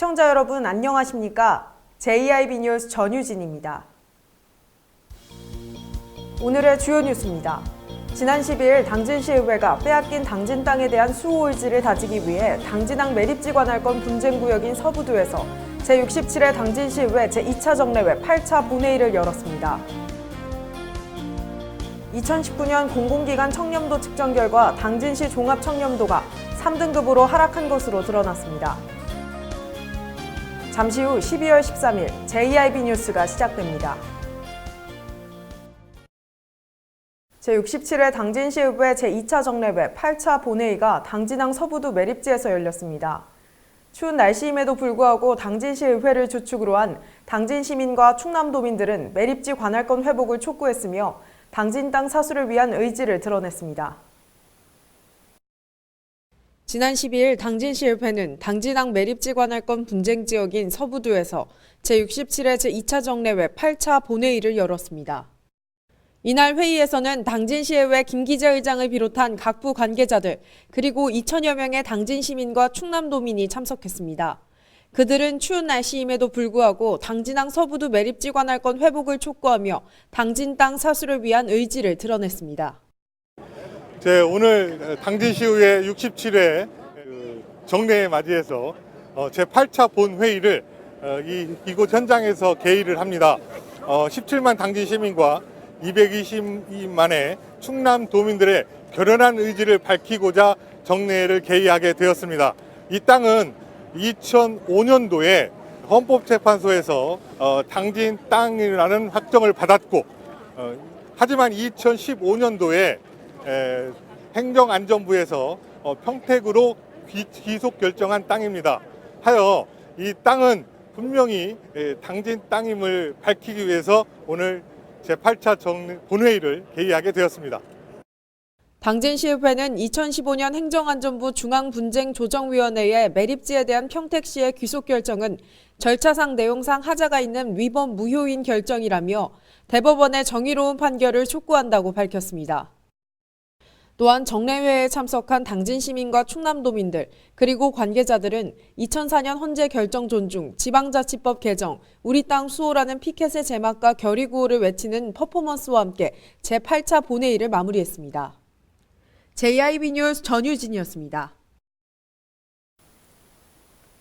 시청자 여러분 안녕하십니까? JIB 뉴스 전유진입니다. 오늘의 주요 뉴스입니다. 지난 12일 당진시의회가 빼앗긴 당진 땅에 대한 수호 의지를 다지기 위해 당진항 매립지 관할권 분쟁구역인 서부도에서 제67회 당진시의회 제2차 정례회 8차 본회의를 열었습니다. 2019년 공공기관 청렴도 측정 결과 당진시 종합청렴도가 3등급으로 하락한 것으로 드러났습니다. 잠시 후 12월 13일 JIB 뉴스가 시작됩니다. 제67회 당진시의회 제2차 정례회 8차 본회의가 당진항 서부도 매립지에서 열렸습니다. 추운 날씨임에도 불구하고 당진시의회를 주축으로 한 당진시민과 충남도민들은 매립지 관할권 회복을 촉구했으며 당진 땅 사수를 위한 의지를 드러냈습니다. 지난 12일 당진시의회는 당진항 매립지 관할권 분쟁 지역인 서부도에서 제67회 제2차 정례회 8차 본회의를 열었습니다. 이날 회의에서는 당진시의회 김기재 의장을 비롯한 각부 관계자들 그리고 2천여 명의 당진시민과 충남도민이 참석했습니다. 그들은 추운 날씨임에도 불구하고 당진항 서부도 매립지 관할권 회복을 촉구하며 당진 땅 사수를 위한 의지를 드러냈습니다. 오늘 당진시의회 67회 정례에 맞이해서 제8차 본회의를 이곳 현장에서 개의를 합니다. 17만 당진시민과 220만의 충남도민들의 결연한 의지를 밝히고자 정례를 개의하게 되었습니다. 이 땅은 2005년도에 헌법재판소에서 당진 땅이라는 확정을 받았고 하지만 2015년도에 행정안전부에서 평택으로 귀속 결정한 땅입니다. 하여 이 땅은 분명히 당진 땅임을 밝히기 위해서 오늘 제8차 본회의를 개의하게 되었습니다. 당진시의회는 2015년 행정안전부 중앙분쟁조정위원회의 매립지에 대한 평택시의 귀속 결정은 절차상 내용상 하자가 있는 위법 무효인 결정이라며 대법원의 정의로운 판결을 촉구한다고 밝혔습니다. 또한 정례회에 참석한 당진시민과 충남도민들 그리고 관계자들은 2004년 헌재 결정 존중, 지방자치법 개정, 우리 땅 수호라는 피켓의 제막과 결의구호를 외치는 퍼포먼스와 함께 제8차 본회의를 마무리했습니다. JIB 뉴스 전유진이었습니다.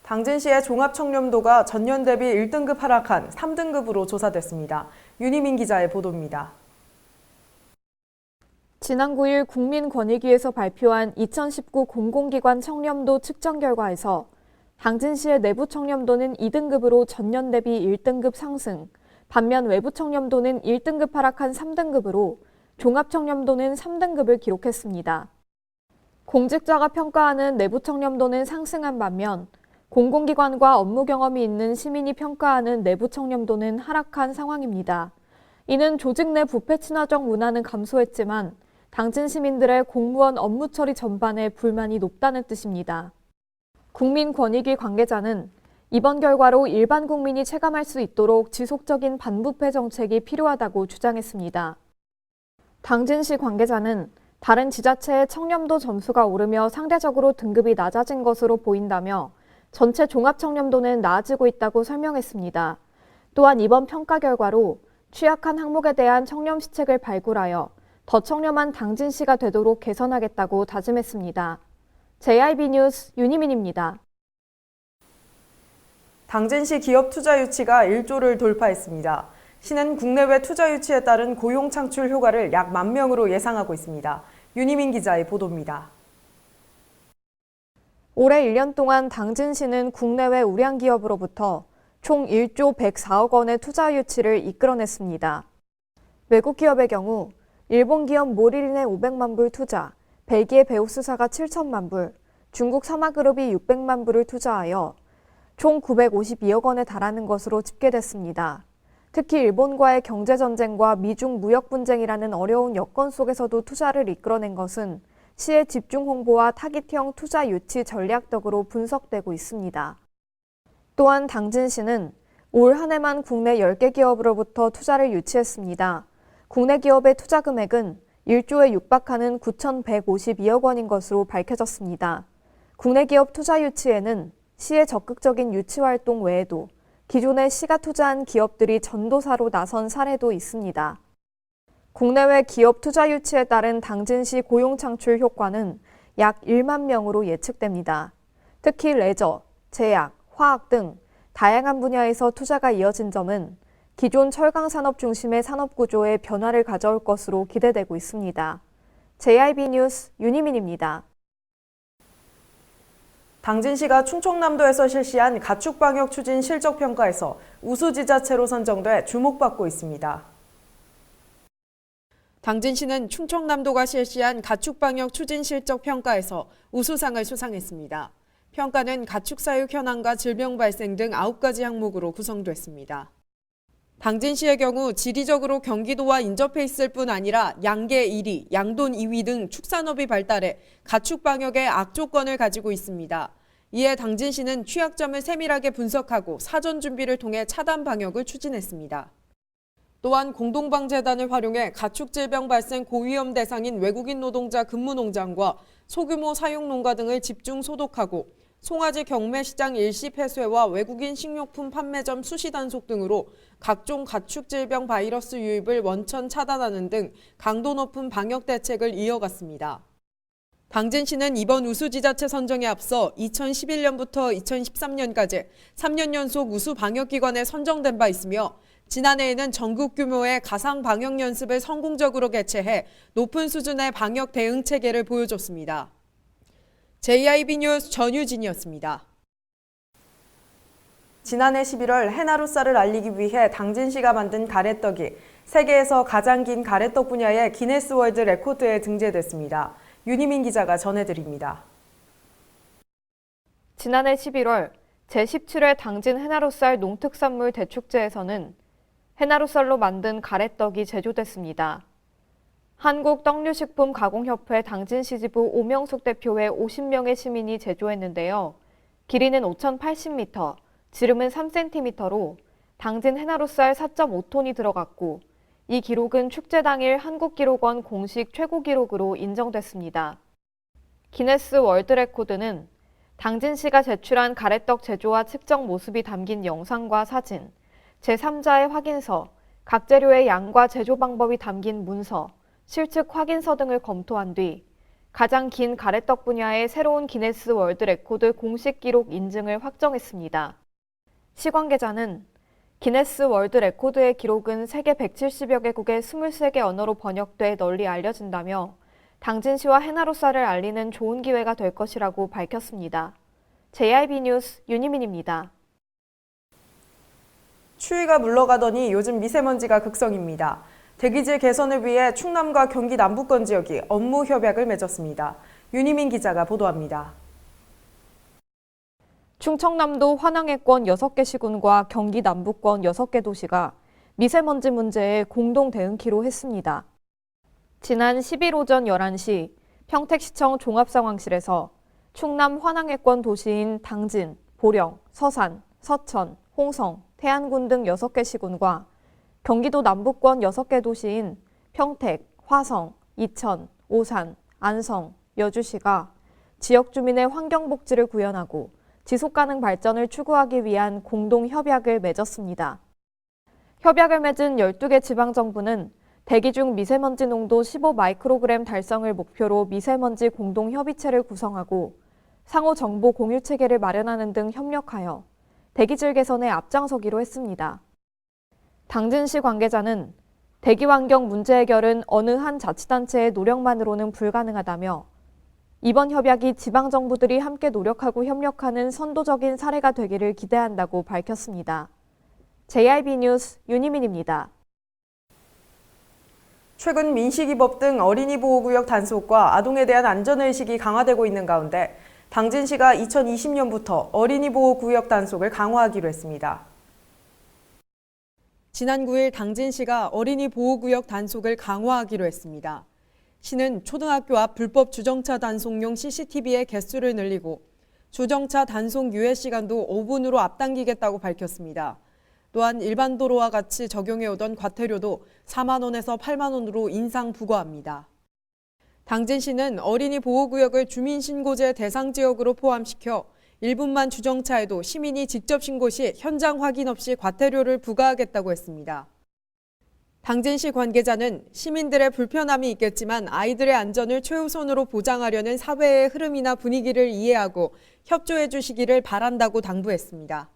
당진시의 종합청렴도가 전년 대비 1등급 하락한 3등급으로 조사됐습니다. 윤희민 기자의 보도입니다. 지난 9일 국민권익위에서 발표한 2019 공공기관 청렴도 측정 결과에서 당진시의 내부 청렴도는 2등급으로 전년 대비 1등급 상승, 반면 외부 청렴도는 1등급 하락한 3등급으로 종합 청렴도는 3등급을 기록했습니다. 공직자가 평가하는 내부 청렴도는 상승한 반면 공공기관과 업무 경험이 있는 시민이 평가하는 내부 청렴도는 하락한 상황입니다. 이는 조직 내 부패 친화적 문화는 감소했지만 당진 시민들의 공무원 업무 처리 전반에 불만이 높다는 뜻입니다. 국민권익위 관계자는 이번 결과로 일반 국민이 체감할 수 있도록 지속적인 반부패 정책이 필요하다고 주장했습니다. 당진시 관계자는 다른 지자체의 청렴도 점수가 오르며 상대적으로 등급이 낮아진 것으로 보인다며 전체 종합청렴도는 나아지고 있다고 설명했습니다. 또한 이번 평가 결과로 취약한 항목에 대한 청렴 시책을 발굴하여 더 청렴한 당진시가 되도록 개선하겠다고 다짐했습니다. JIB 뉴스 윤희민입니다. 당진시 기업 투자 유치가 1조를 돌파했습니다. 시는 국내외 투자 유치에 따른 고용 창출 효과를 약 10,000명으로 예상하고 있습니다. 윤희민 기자의 보도입니다. 올해 1년 동안 당진시는 국내외 우량 기업으로부터 총 1조 104억 원의 투자 유치를 이끌어냈습니다. 외국 기업의 경우 일본 기업 모리린의 500만 불 투자, 벨기에 베오스사가 7천만 불, 중국 사마그룹이 600만 불을 투자하여 총 952억 원에 달하는 것으로 집계됐습니다. 특히 일본과의 경제전쟁과 미중 무역 분쟁이라는 어려운 여건 속에서도 투자를 이끌어낸 것은 시의 집중 홍보와 타깃형 투자 유치 전략적으로 분석되고 있습니다. 또한 당진시는 올 한 해만 국내 10개 기업으로부터 투자를 유치했습니다. 국내 기업의 투자 금액은 1조에 육박하는 9,152억 원인 것으로 밝혀졌습니다. 국내 기업 투자 유치에는 시의 적극적인 유치 활동 외에도 기존에 시가 투자한 기업들이 전도사로 나선 사례도 있습니다. 국내외 기업 투자 유치에 따른 당진시 고용 창출 효과는 약 1만 명으로 예측됩니다. 특히 레저, 제약, 화학 등 다양한 분야에서 투자가 이어진 점은 기존 철강 산업 중심의 산업 구조에 변화를 가져올 것으로 기대되고 있습니다. JIB 뉴스 윤희민입니다. 당진시가 충청남도에서 실시한 가축방역 추진 실적평가에서 우수지자체로 선정돼 주목받고 있습니다. 당진시는 충청남도가 실시한 가축방역 추진 실적평가에서 우수상을 수상했습니다. 평가는 가축사육 현황과 질병 발생 등 9가지 항목으로 구성됐습니다. 당진시의 경우 지리적으로 경기도와 인접해 있을 뿐 아니라 양계 1위, 양돈 2위 등 축산업이 발달해 가축 방역의 악조건을 가지고 있습니다. 이에 당진시는 취약점을 세밀하게 분석하고 사전 준비를 통해 차단 방역을 추진했습니다. 또한 공동방재단을 활용해 가축 질병 발생 고위험 대상인 외국인 노동자 근무 농장과 소규모 사육 농가 등을 집중 소독하고 송아지 경매시장 일시 폐쇄와 외국인 식료품 판매점 수시 단속 등으로 각종 가축 질병 바이러스 유입을 원천 차단하는 등 강도 높은 방역 대책을 이어갔습니다. 당진시는 이번 우수지자체 선정에 앞서 2011년부터 2013년까지 3년 연속 우수 방역기관에 선정된 바 있으며 지난해에는 전국 규모의 가상 방역 연습을 성공적으로 개최해 높은 수준의 방역 대응 체계를 보여줬습니다. JIB 뉴스 전유진이었습니다. 지난해 11월 해나루살을 알리기 위해 당진시가 만든 가래떡이 세계에서 가장 긴 가래떡 분야의 기네스 월드 레코드에 등재됐습니다. 윤희민 기자가 전해드립니다. 지난해 11월 제17회 당진 해나루살 농특산물 대축제에서는 해나루살로 만든 가래떡이 제조됐습니다. 한국떡류식품가공협회 당진시 지부 오명숙 대표의 50명의 시민이 제조했는데요. 길이는 5,080m, 지름은 3cm로 당진 해나루살 4.5톤이 들어갔고 이 기록은 축제 당일 한국기록원 공식 최고 기록으로 인정됐습니다. 기네스 월드 레코드는 당진시가 제출한 가래떡 제조와 측정 모습이 담긴 영상과 사진, 제3자의 확인서, 각 재료의 양과 제조 방법이 담긴 문서, 실측 확인서 등을 검토한 뒤 가장 긴 가래떡 분야의 새로운 기네스 월드 레코드 공식 기록 인증을 확정했습니다. 시 관계자는 기네스 월드 레코드의 기록은 세계 170여 개국의 23개 언어로 번역돼 널리 알려진다며 당진시와 해나루살을 알리는 좋은 기회가 될 것이라고 밝혔습니다. JIB 뉴스 윤희민입니다. 추위가 물러가더니 요즘 미세먼지가 극성입니다. 대기질 개선을 위해 충남과 경기 남부권 지역이 업무 협약을 맺었습니다. 윤희민 기자가 보도합니다. 충청남도 환양해권 6개 시군과 경기 남부권 6개 도시가 미세먼지 문제에 공동 대응키로 했습니다. 지난 10일 오전 11시 평택시청 종합상황실에서 충남 환양해권 도시인 당진, 보령, 서산, 서천, 홍성, 태안군 등 6개 시군과 경기도 남부권 6개 도시인 평택, 화성, 이천, 오산, 안성, 여주시가 지역 주민의 환경복지를 구현하고 지속가능 발전을 추구하기 위한 공동협약을 맺었습니다. 협약을 맺은 12개 지방정부는 대기 중 미세먼지 농도 15마이크로그램 달성을 목표로 미세먼지 공동협의체를 구성하고 상호 정보 공유 체계를 마련하는 등 협력하여 대기질 개선에 앞장서기로 했습니다. 당진시 관계자는 대기 환경 문제 해결은 어느 한 자치단체의 노력만으로는 불가능하다며 이번 협약이 지방정부들이 함께 노력하고 협력하는 선도적인 사례가 되기를 기대한다고 밝혔습니다. JIB 뉴스 윤희민입니다. 최근 민식이법 등 어린이 보호구역 단속과 아동에 대한 안전의식이 강화되고 있는 가운데 당진시가 2020년부터 어린이 보호구역 단속을 강화하기로 했습니다. 지난 9일 당진시가 어린이 보호구역 단속을 강화하기로 했습니다. 시는 초등학교 앞 불법 주정차 단속용 CCTV의 개수를 늘리고 주정차 단속 유예 시간도 5분으로 앞당기겠다고 밝혔습니다. 또한 일반 도로와 같이 적용해오던 과태료도 4만 원에서 8만 원으로 인상 부과합니다. 당진시는 어린이 보호구역을 주민신고제 대상 지역으로 포함시켜 1분만 주정차에도 시민이 직접 신고 시 현장 확인 없이 과태료를 부과하겠다고 했습니다. 당진시 관계자는 시민들의 불편함이 있겠지만 아이들의 안전을 최우선으로 보장하려는 사회의 흐름이나 분위기를 이해하고 협조해 주시기를 바란다고 당부했습니다.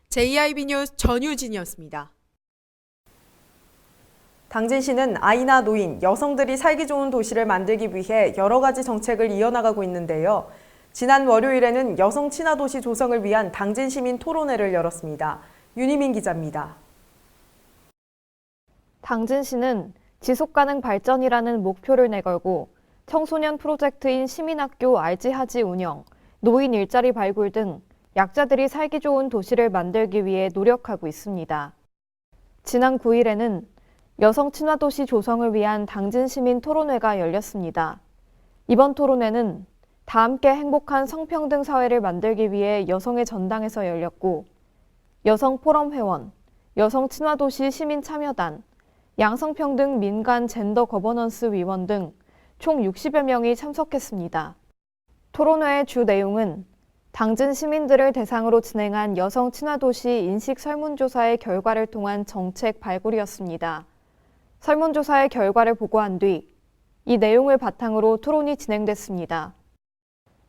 JIB 뉴스 전유진이었습니다. 당진시는 아이나 노인, 여성들이 살기 좋은 도시를 만들기 위해 여러 가지 정책을 이어나가고 있는데요. 지난 월요일에는 여성 친화 도시 조성을 위한 당진 시민 토론회를 열었습니다. 윤희민 기자입니다. 당진시는 지속가능 발전이라는 목표를 내걸고 청소년 프로젝트인 시민학교 알지하지 운영, 노인 일자리 발굴 등 약자들이 살기 좋은 도시를 만들기 위해 노력하고 있습니다. 지난 9일에는 여성 친화 도시 조성을 위한 당진 시민 토론회가 열렸습니다. 이번 토론회는 다 함께 행복한 성평등 사회를 만들기 위해 여성의 전당에서 열렸고 여성 포럼 회원, 여성 친화 도시 시민 참여단, 양성평등 민간 젠더 거버넌스 위원 등 총 60여 명이 참석했습니다. 토론회의 주 내용은 당진 시민들을 대상으로 진행한 여성 친화 도시 인식 설문조사의 결과를 통한 정책 발굴이었습니다. 설문조사의 결과를 보고한 뒤 이 내용을 바탕으로 토론이 진행됐습니다.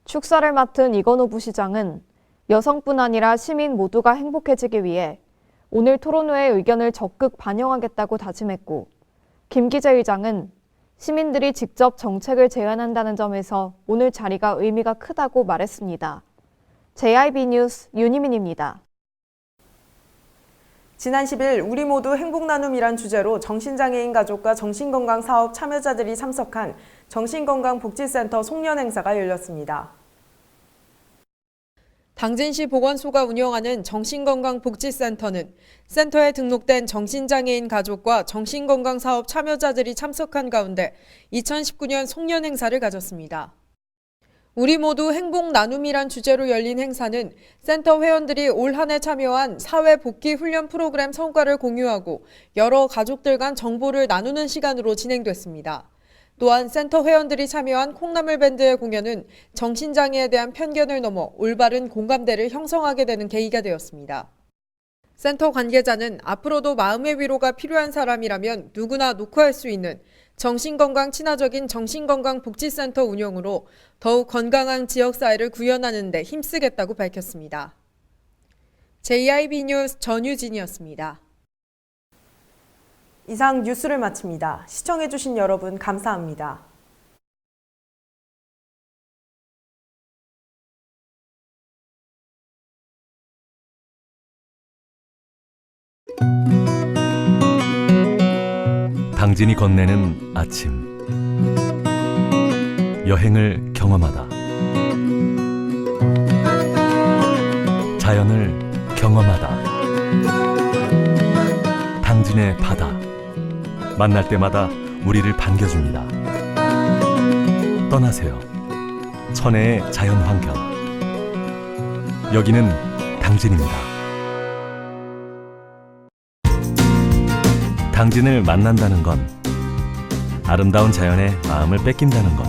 축사를 맡은 이건호 부시장은 여성뿐 아니라 시민 모두가 행복해지기 위해 오늘 토론회의 의견을 적극 반영하겠다고 다짐했고 김기재 의장은 시민들이 직접 정책을 제안한다는 점에서 오늘 자리가 의미가 크다고 말했습니다. JIB 뉴스 윤희민입니다. 지난 10일 우리 모두 행복나눔이란 주제로 정신장애인 가족과 정신건강사업 참여자들이 참석한 정신건강복지센터 송년 행사가 열렸습니다. 당진시 보건소가 운영하는 정신건강복지센터는 센터에 등록된 정신장애인 가족과 정신건강사업 참여자들이 참석한 가운데 2019년 송년 행사를 가졌습니다. 우리 모두 행복 나눔이란 주제로 열린 행사는 센터 회원들이 올 한 해 참여한 사회복귀 훈련 프로그램 성과를 공유하고 여러 가족들 간 정보를 나누는 시간으로 진행됐습니다. 또한 센터 회원들이 참여한 콩나물 밴드의 공연은 정신장애에 대한 편견을 넘어 올바른 공감대를 형성하게 되는 계기가 되었습니다. 센터 관계자는 앞으로도 마음의 위로가 필요한 사람이라면 누구나 녹화할 수 있는 정신건강 친화적인 정신건강복지센터 운영으로 더욱 건강한 지역사회를 구현하는 데 힘쓰겠다고 밝혔습니다. JIB 뉴스 전유진이었습니다. 이상 뉴스를 마칩니다. 시청해주신 여러분 감사합니다. 당진이 건네는 아침 여행을 경험하다 자연을 경험하다 당진의 바다 만날 때마다 우리를 반겨줍니다. 떠나세요. 천혜의 자연환경 여기는 당진입니다. 당진을 만난다는 건 아름다운 자연에 마음을 뺏긴다는 것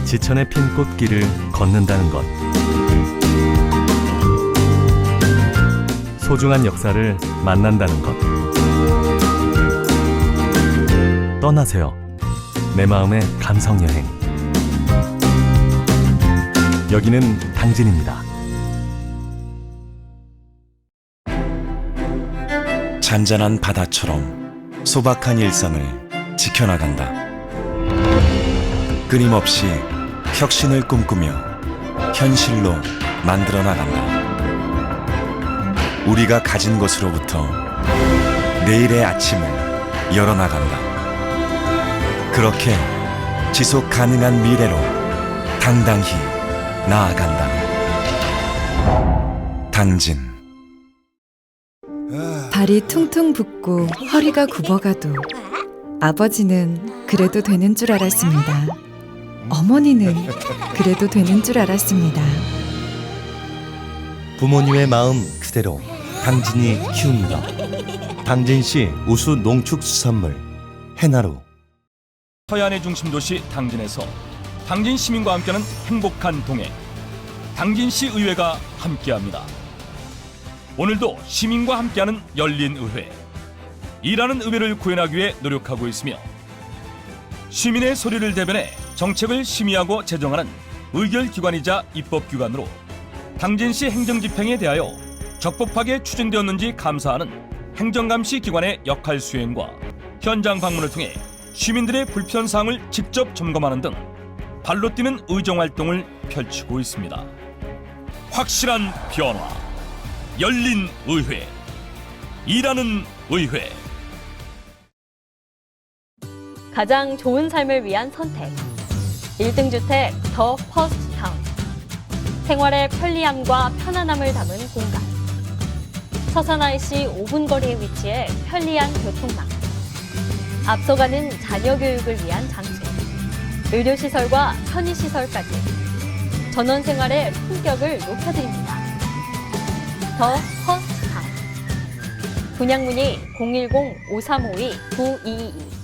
지천에 핀 꽃길을 걷는다는 것 소중한 역사를 만난다는 것 떠나세요. 내 마음의 감성여행 여기는 당진입니다. 잔잔한 바다처럼 소박한 일상을 지켜나간다. 끊임없이 혁신을 꿈꾸며 현실로 만들어 나간다. 우리가 가진 것으로부터 내일의 아침을 열어나간다. 그렇게 지속 가능한 미래로 당당히 나아간다. 당진. 발이 퉁퉁 붓고 허리가 굽어가도 아버지는 그래도 되는 줄 알았습니다. 어머니는 그래도 되는 줄 알았습니다. 부모님의 마음 그대로 당진이 키웁니다. 당진시 우수 농축수산물 해나루. 서해안의 중심도시 당진에서 당진 시민과 함께하는 행복한 동행, 당진시 의회가 함께합니다. 오늘도 시민과 함께하는 열린 의회, 일하는 의회를 구현하기 위해 노력하고 있으며 시민의 소리를 대변해 정책을 심의하고 제정하는 의결기관이자 입법기관으로 당진시 행정집행에 대하여 적법하게 추진되었는지 감사하는 행정감시 기관의 역할 수행과 현장 방문을 통해 시민들의 불편사항을 직접 점검하는 등 발로 뛰는 의정활동을 펼치고 있습니다. 확실한 변화, 열린 의회, 일하는 의회. 가장 좋은 삶을 위한 선택. 1등 주택 더 퍼스트 타운. 생활의 편리함과 편안함을 담은 공간. 서산 IC 5분 거리에 위치해 편리한 교통망. 앞서가는 자녀 교육을 위한 장소. 의료시설과 편의시설까지. 전원 생활의 품격을 높여드립니다. 더 퍼스트 타운. 분양 문의 010-5352-9222